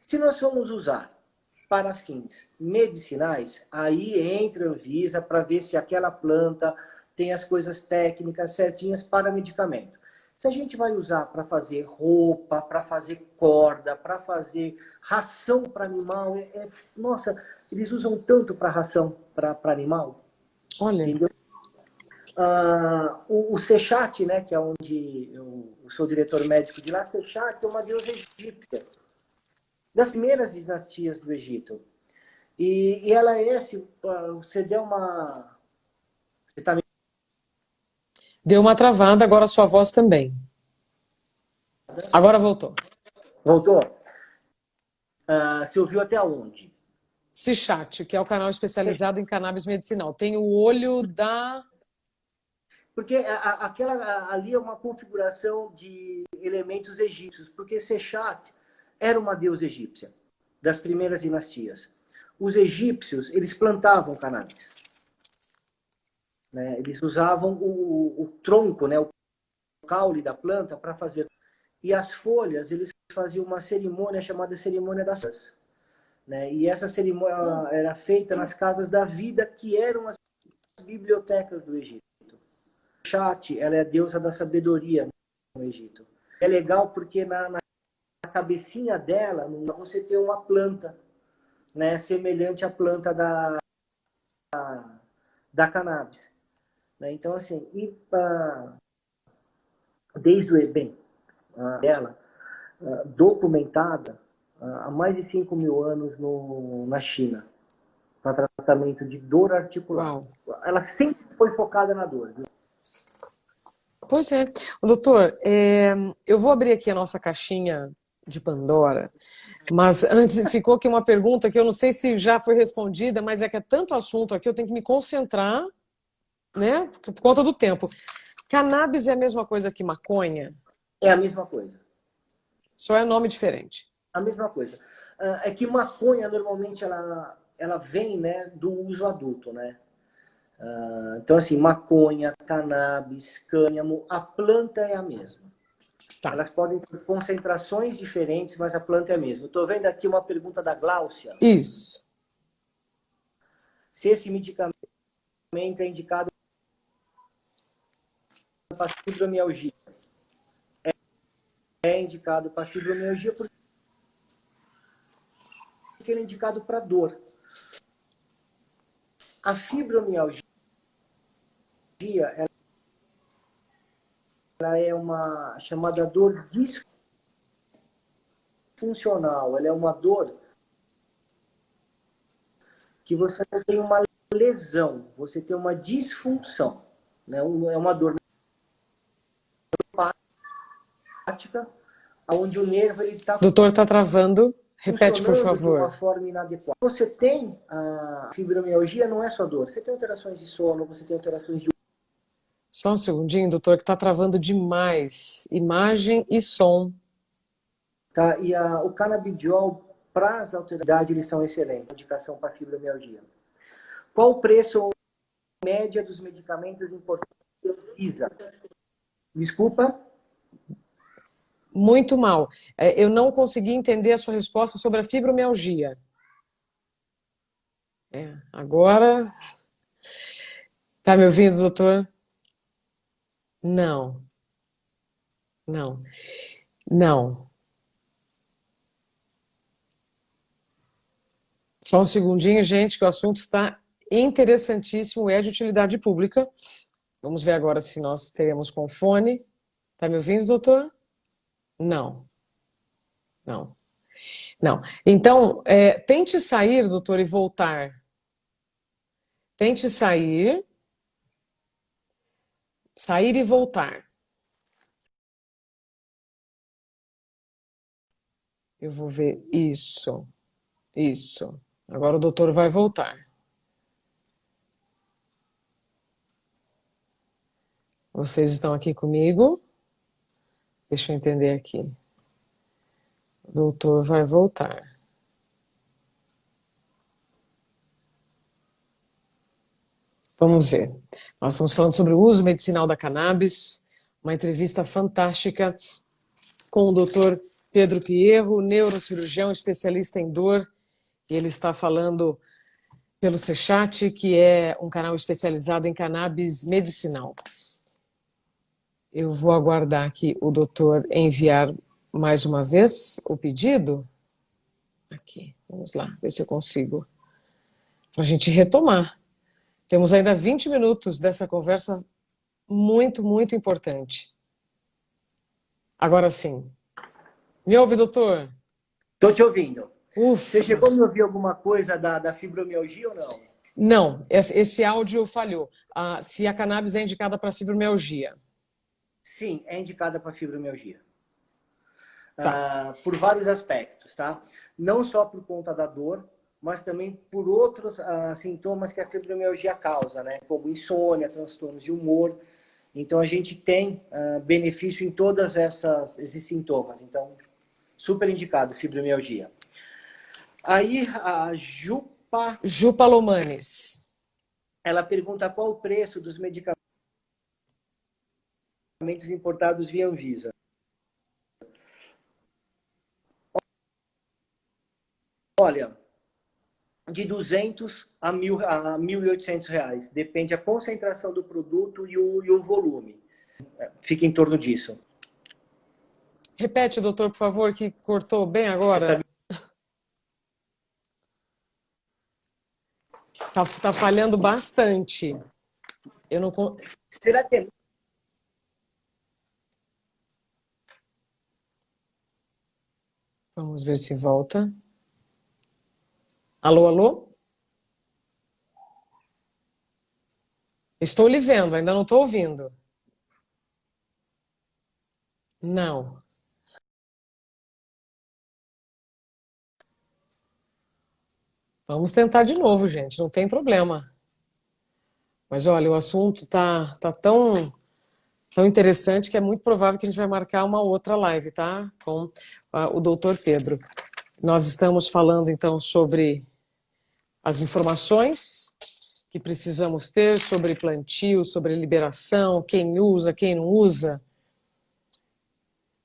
Se nós formos usar para fins medicinais, aí entra a Anvisa para ver se aquela planta tem as coisas técnicas certinhas para medicamento. Se a gente vai usar para fazer roupa, para fazer corda, para fazer ração para animal, nossa, eles usam tanto para ração para animal, Olha, entendeu? O Sechat, né, que é onde eu sou diretor médico de lá, Sechat é uma deusa egípcia, das primeiras dinastias do Egito. E ela é, se você der uma... Você tá me... deu uma travada, agora a sua voz também. Agora voltou. Voltou? Você ouviu até onde? Cichat, que é o canal especializado em cannabis medicinal. Tem o olho da... Porque aquela ali é uma configuração de elementos egípcios, porque Sechat era uma deusa egípcia, das primeiras dinastias. Os egípcios, eles plantavam cannabis. Né? Eles usavam o tronco, né? O caule da planta para fazer. E as folhas, eles faziam uma cerimônia chamada cerimônia das flores. Né? E essa cerimônia era feita nas casas da vida, que eram as bibliotecas do Egito. Chat, ela é a deusa da sabedoria no Egito. É legal porque na cabecinha dela você tem uma planta, né, semelhante à planta da cannabis. Né? Então, assim, desde o bem dela, documentada há mais de 5 mil anos na China, para tratamento de dor articular. Uau. Ela sempre foi focada na dor. Viu? Pois é. Doutor, eu vou abrir aqui a nossa caixinha de Pandora, mas antes ficou aqui uma pergunta que eu não sei se já foi respondida, mas é que é tanto assunto aqui, eu tenho que me concentrar, né, por conta do tempo. Cannabis é a mesma coisa que maconha? É a mesma coisa. Só é nome diferente. A mesma coisa. É que maconha, normalmente, ela vem, né, do uso adulto, né? Então, assim, maconha, cannabis, cânhamo, a planta é a mesma. Tá. Elas podem ter concentrações diferentes, mas a planta é a mesma. Estou vendo aqui uma pergunta da Gláucia. Isso. Se esse medicamento é indicado para fibromialgia. É indicado para fibromialgia porque ele é indicado para dor. A fibromialgia ela é uma chamada dor disfuncional. Ela é uma dor que você não tem uma lesão, você tem uma disfunção, né? É uma dor neuropática, onde o nervo está Doutor, está travando. Repete, por funcionando de uma favor. forma inadequada. Você tem a fibromialgia, não é só dor. Você tem alterações de sono, você tem alterações de... Só um segundinho, doutor, que está travando demais. Imagem e som. Tá? E o canabidiol, para as alteridades, eles são excelentes. Indicação para fibromialgia. Qual o preço média dos medicamentos importantes da Anvisa? Desculpa? Muito mal. Eu não consegui entender a sua resposta sobre a fibromialgia. Agora. Tá me ouvindo, doutor? Não, não, não. Só um segundinho, gente, que o assunto está interessantíssimo, é de utilidade pública. Vamos ver agora se nós teremos com fone. Tá me ouvindo, doutor? Não, não, não. Então, tente sair, doutor, e voltar. Tente sair e voltar. Eu vou ver isso, isso. Agora o doutor vai voltar. Vocês estão aqui comigo? Deixa eu entender aqui. O doutor vai voltar. Vamos ver. Nós estamos falando sobre o uso medicinal da cannabis, uma entrevista fantástica com o doutor Pedro Pierro, neurocirurgião especialista em dor. Ele está falando pelo Sechat, que é um canal especializado em cannabis medicinal. Eu vou aguardar aqui o doutor enviar mais uma vez o pedido. Aqui, vamos lá, ver se eu consigo. Para a gente retomar. Temos ainda 20 minutos dessa conversa muito, muito importante. Agora sim. Me ouve, doutor? Estou te ouvindo. Ufa. Você chegou a me ouvir alguma coisa da fibromialgia ou não? Não, esse áudio falhou. Se a cannabis é indicada para fibromialgia. Sim, é indicada para fibromialgia. Tá. Por vários aspectos, tá? Não só por conta da dor, mas também por outros sintomas que a fibromialgia causa, né? Como insônia, transtornos de humor. Então, a gente tem benefício em todos esses sintomas. Então, super indicado, fibromialgia. Aí, a Jupa Lomanes. ela pergunta qual o preço dos medicamentos importados via Anvisa. Olha, de 200 a 1.800 reais. Depende da concentração do produto e o volume. Fica em torno disso. Repete, doutor, por favor, que cortou bem agora. Tá falhando bastante. Eu não... Será que... Vamos ver se volta. Alô, alô? Estou lhe vendo, ainda não estou ouvindo. Não. Vamos tentar de novo, gente, não tem problema. Mas olha, o assunto tá tão interessante que é muito provável que a gente vai marcar uma outra live, tá? Com o doutor Pedro. Nós estamos falando então sobre as informações que precisamos ter sobre plantio, sobre liberação, quem usa, quem não usa.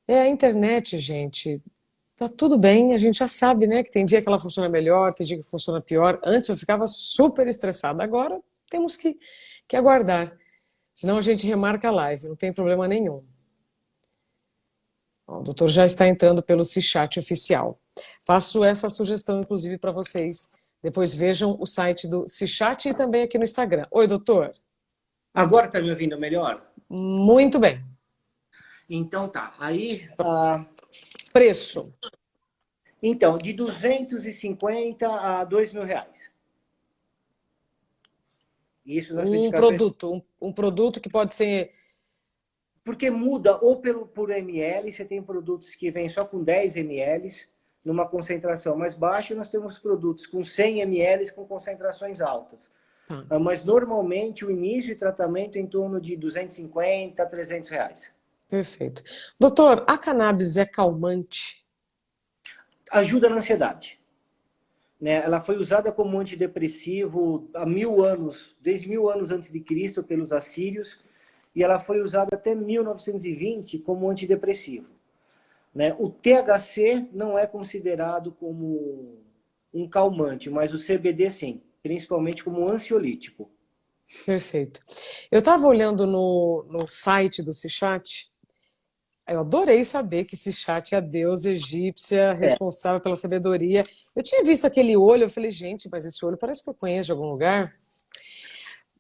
É a internet, gente. Tá tudo bem, a gente já sabe, né, que tem dia que ela funciona melhor, tem dia que funciona pior. Antes eu ficava super estressada, agora temos que aguardar. Senão a gente remarca a live, não tem problema nenhum. O doutor já está entrando pelo Sechat oficial. Faço essa sugestão, inclusive, para vocês. Depois vejam o site do Sechat e também aqui no Instagram. Oi, doutor. Agora tá me ouvindo melhor? Muito bem. Então tá. Aí, Preço. então, de 250 a R$ 2.000. Isso nas Um medicações. produto, um produto que pode ser. Porque muda ou por ml, você tem produtos que vêm só com 10 ml, numa concentração mais baixa, e nós temos produtos com 100 ml com concentrações altas. Tá, Mas normalmente o início de tratamento é em torno de 250 a R$ 300. perfeito. Doutor, a cannabis é calmante? Ajuda na ansiedade. Né? Ela foi usada como antidepressivo há 1000 anos, desde 1000 anos antes de Cristo, pelos assírios, e ela foi usada até 1920 como antidepressivo. Né? O THC não é considerado como um calmante, mas o CBD sim, principalmente como ansiolítico. Perfeito. Eu estava olhando no site do Sichat. Eu adorei saber que Sichat é a deusa egípcia É, responsável pela sabedoria. Eu tinha visto aquele olho, eu falei, gente, mas esse olho parece que eu conheço de algum lugar.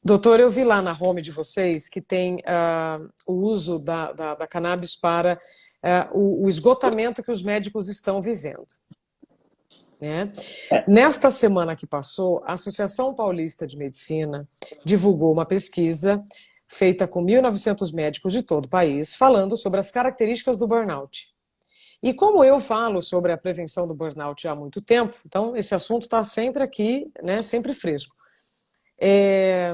Doutor, eu vi lá na home de vocês que tem o uso da cannabis para o esgotamento que os médicos estão vivendo. Né? Nesta semana que passou, a Associação Paulista de Medicina divulgou uma pesquisa feita com 1.900 médicos de todo o país, falando sobre as características do burnout. E como eu falo sobre a prevenção do burnout há muito tempo, então esse assunto está sempre aqui, né, sempre fresco. É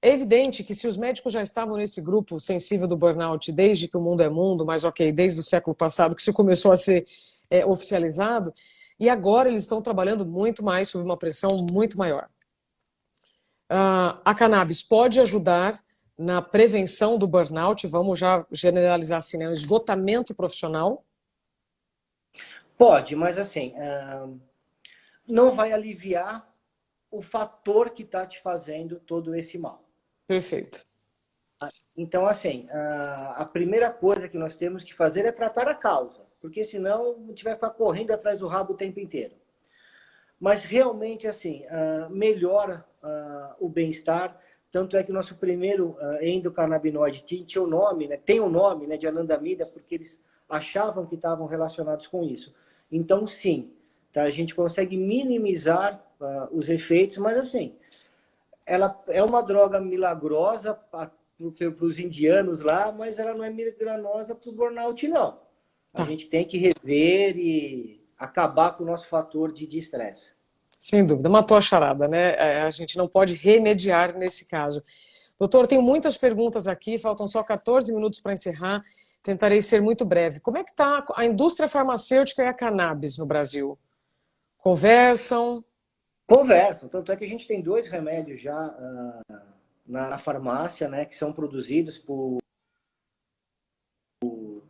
evidente que se os médicos já estavam nesse grupo sensível do burnout desde que o mundo é mundo, mas ok, desde o século passado que isso começou a ser oficializado, e agora eles estão trabalhando muito mais sob uma pressão muito maior. A cannabis pode ajudar na prevenção do burnout, vamos já generalizar assim, né, o esgotamento profissional. pode, mas assim, não vai aliviar o fator que está te fazendo todo esse mal. Perfeito. Então, assim, a primeira coisa que nós temos que fazer é tratar a causa, porque senão a gente vai ficar correndo atrás do rabo o tempo inteiro. Mas realmente, assim, melhora o bem-estar. Tanto é que o nosso primeiro endocannabinoide tinha o nome, né, tem o nome, né, de anandamida, porque eles achavam que estavam relacionados com isso. Então, sim, tá, a gente consegue minimizar os efeitos, mas assim, ela é uma droga milagrosa para os indianos lá, mas ela não é milagrosa para o burnout, não. A Tá. gente tem que rever e acabar com o nosso fator de estresse. Sem dúvida, matou a charada, né? A gente não pode remediar nesse caso. Doutor, tenho muitas perguntas aqui, faltam só 14 minutos para encerrar. Tentarei ser muito breve. Como é que está a indústria farmacêutica e a cannabis no Brasil? Conversam? Conversam, tanto é que a gente tem 2 remédios já na farmácia, né, que são produzidos por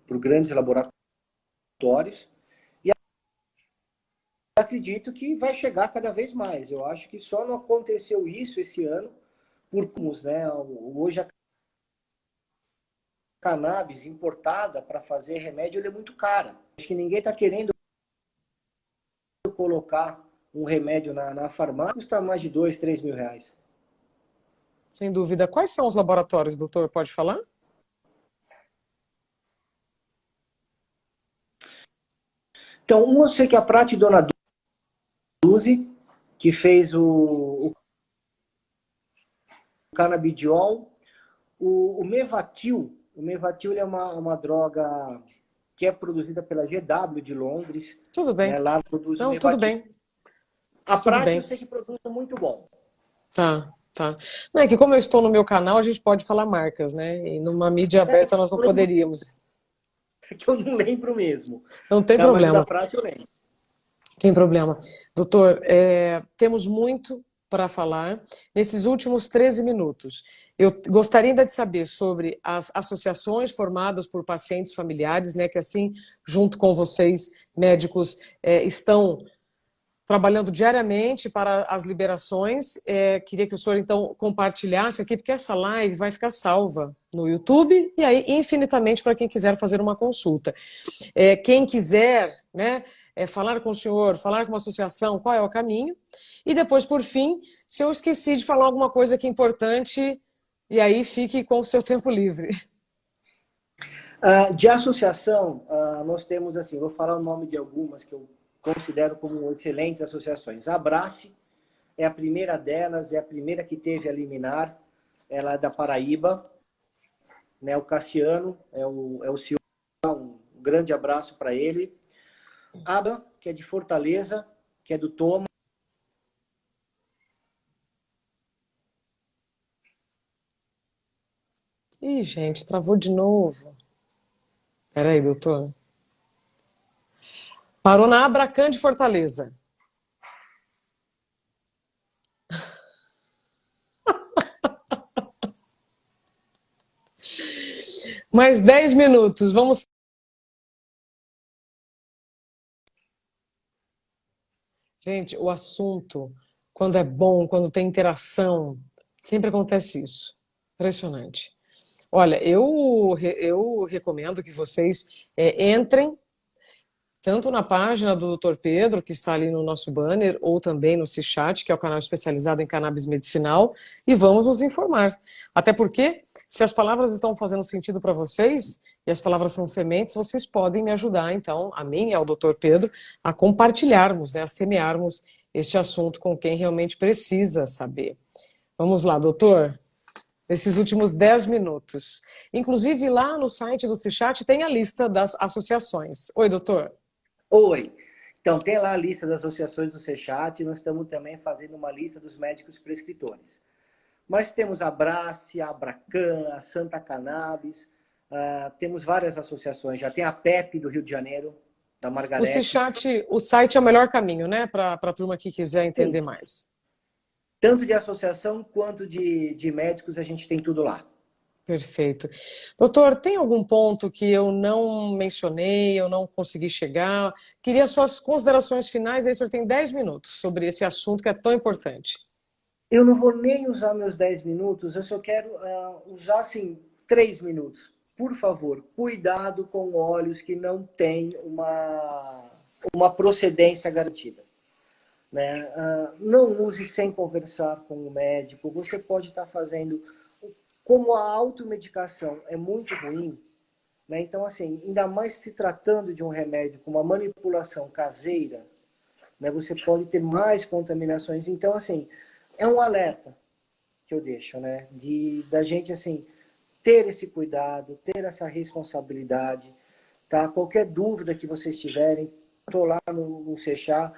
grandes laboratórios, e acredito que vai chegar cada vez mais. Eu acho que só não aconteceu isso esse ano por custos, né? Hoje a cannabis importada para fazer remédio é muito cara. Acho que ninguém está querendo colocar um remédio na farmácia, custa mais de R$ 2, R$ 3.000. Sem dúvida. Quais são os laboratórios, doutor? Pode falar? Então, eu sei que a Prate Dona Duzi, que fez o canabidiol, o Mevatil. O Mevatil é uma droga que é produzida pela GW de Londres, Tudo né? bem. Lá produz o Não, tudo Mevatil. bem. A Tudo Prate eu bem. sei que produz muito bom. Tá, tá. Não é que como eu estou no meu canal, a gente pode falar marcas, né? E numa mídia aberta nós não poderíamos. Que eu não lembro mesmo. Não tem Tá? Mas o da problema. Prate eu lembro. Tem problema. Doutor, temos muito para falar nesses últimos 13 minutos. Eu gostaria ainda de saber sobre as associações formadas por pacientes familiares, né, que assim, junto com vocês, médicos, estão trabalhando diariamente para as liberações. Queria que o senhor, então, compartilhasse aqui, porque essa live vai ficar salva no YouTube e aí infinitamente para quem quiser fazer uma consulta. Quem quiser, né, falar com o senhor, falar com uma associação, qual é o caminho. E depois, por fim, se eu esqueci de falar alguma coisa que é importante, E aí fique com o seu tempo livre. De associação, nós temos assim, vou falar o nome de algumas que eu considero como excelentes associações. A Abrace é a primeira delas, é a primeira que teve a liminar, ela é da Paraíba, né? O Cassiano é o CEO, um grande abraço para ele. A Abra, que é de Fortaleza, que é do Thomas. Ih, gente, travou de novo. Peraí, doutor. Parou na Abracan de Fortaleza. Mais 10 minutos, vamos. Gente, o assunto, quando é bom, quando tem interação, sempre acontece isso. Impressionante. Olha, eu recomendo que vocês entrem tanto na página do Dr. Pedro, que está ali no nosso banner, ou também no CICHAT, que é o canal especializado em cannabis medicinal, e vamos nos informar. Até porque, se as palavras estão fazendo sentido para vocês, e as palavras são sementes, vocês podem me ajudar, então, a mim e ao Dr. Pedro, a compartilharmos, né, a semearmos este assunto com quem realmente precisa saber. Vamos lá, doutor. Nesses últimos 10 minutos. Inclusive, lá no site do CICHAT tem a lista das associações. Oi, doutor. Oi. Então, tem lá a lista das associações do CChat, nós estamos também fazendo uma lista dos médicos prescritores. Mas temos a Abrace, a Abracan, a Santa Cannabis, temos várias associações. Já tem a PEP do Rio de Janeiro, da O Margarete. CICHAT, o site é o melhor caminho, né? Para a turma que quiser Sim. entender mais. Tanto de associação quanto de médicos, a gente tem tudo lá. Perfeito. Doutor, tem algum ponto que eu não mencionei, eu não consegui chegar? Queria suas considerações finais, aí o senhor tem 10 minutos sobre esse assunto que é tão importante. Eu não vou nem usar meus 10 minutos, eu só quero usar, assim, 3 minutos. Por favor, cuidado com óleos que não têm uma procedência garantida. Né? Não use sem conversar com o médico. Você pode estar fazendo... Como a automedicação é muito ruim, né? Então, assim, ainda mais se tratando de um remédio com uma manipulação caseira, né? Você pode ter mais contaminações. Então, assim, é um alerta que eu deixo, né? Da gente, assim, ter esse cuidado, ter essa responsabilidade, tá? Qualquer dúvida que vocês tiverem, tô lá no Seixá.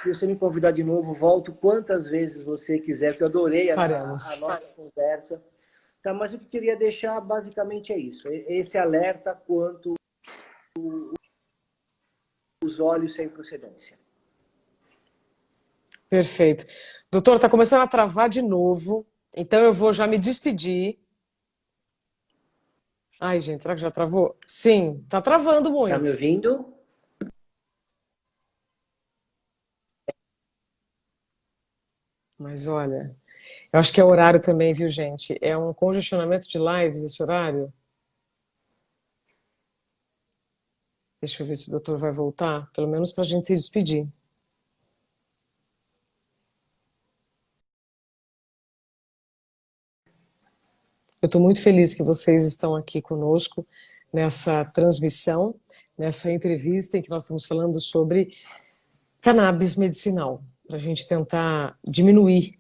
Se você me convidar de novo, volto quantas vezes você quiser, porque eu adorei a Faremos. nossa conversa. Tá, mas o que eu queria deixar basicamente é isso. Esse alerta quanto os óleos sem procedência. Perfeito. Doutor, está começando a travar de novo, então eu vou já me despedir. Ai, gente, será que já travou? Sim, está travando Tá me muito. ouvindo? Mas olha, eu acho que é horário também, viu, gente? É um congestionamento de lives esse horário. Deixa eu ver se o doutor vai voltar, pelo menos para a gente se despedir. Eu estou muito feliz que vocês estão aqui conosco nessa transmissão, nessa entrevista em que nós estamos falando sobre cannabis medicinal, para a gente tentar diminuir,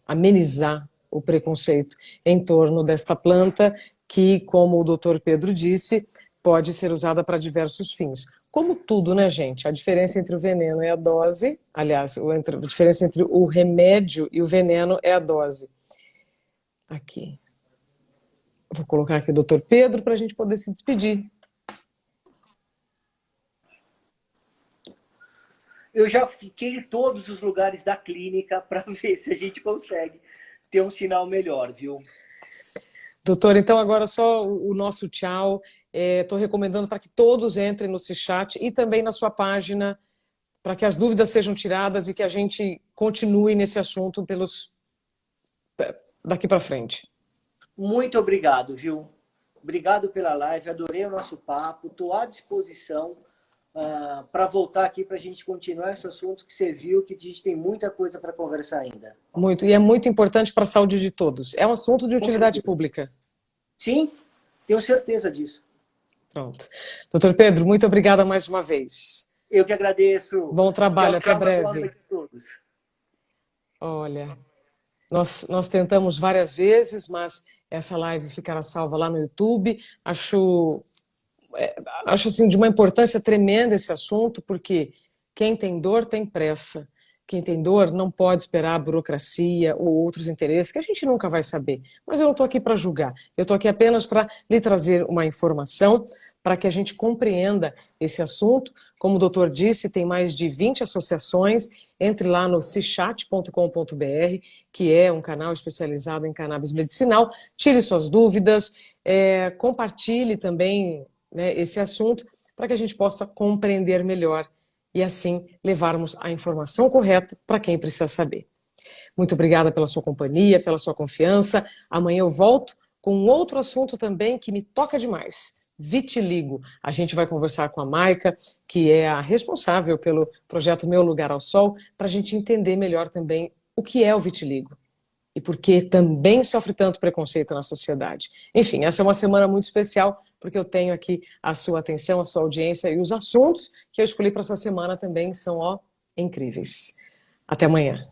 amenizar o preconceito em torno desta planta que, como o doutor Pedro disse, pode ser usada para diversos fins. Como tudo, né, gente? A diferença entre o veneno e a dose, aliás, a diferença entre o remédio e o veneno é a dose. Aqui. Vou colocar aqui o doutor Pedro para a gente poder se despedir. Eu já fiquei em todos os lugares da clínica para ver se a gente consegue ter um sinal melhor, viu? Doutor, então agora só o nosso tchau. Estou recomendando para que todos entrem no CICHAT e também na sua página, para que as dúvidas sejam tiradas e que a gente continue nesse assunto daqui para frente. Muito obrigado, viu? Obrigado pela live, adorei o nosso papo, estou à disposição para voltar aqui para a gente continuar esse assunto que você viu que a gente tem muita coisa para conversar ainda. Muito, e é muito importante para a saúde de todos. É um assunto de Com utilidade certeza. pública. Sim, tenho certeza disso. Pronto. Doutor Pedro, muito obrigada mais uma vez. Eu que agradeço. Bom trabalho, Tchau, até tchau, boa breve. noite a todos. Olha, nós tentamos várias vezes, mas essa live ficará salva lá no YouTube. Acho assim, de uma importância tremenda esse assunto, porque quem tem dor tem pressa. Quem tem dor não pode esperar a burocracia ou outros interesses, que a gente nunca vai saber. Mas eu não estou aqui para julgar. Eu estou aqui apenas para lhe trazer uma informação para que a gente compreenda esse assunto. Como o doutor disse, tem mais de 20 associações. Entre lá no cichat.com.br, que é um canal especializado em cannabis medicinal. Tire suas dúvidas, compartilhe também, né, esse assunto para que a gente possa compreender melhor e assim levarmos a informação correta para quem precisa saber. Muito obrigada pela sua companhia, pela sua confiança. Amanhã eu volto com um outro assunto também que me toca demais. Vitiligo. A gente vai conversar com a Maica, que é a responsável pelo projeto Meu Lugar ao Sol, para a gente entender melhor também o que é o vitiligo e por que também sofre tanto preconceito na sociedade. Enfim, essa é uma semana muito especial, porque eu tenho aqui a sua atenção, a sua audiência, e os assuntos que eu escolhi para essa semana também são, incríveis. Até amanhã.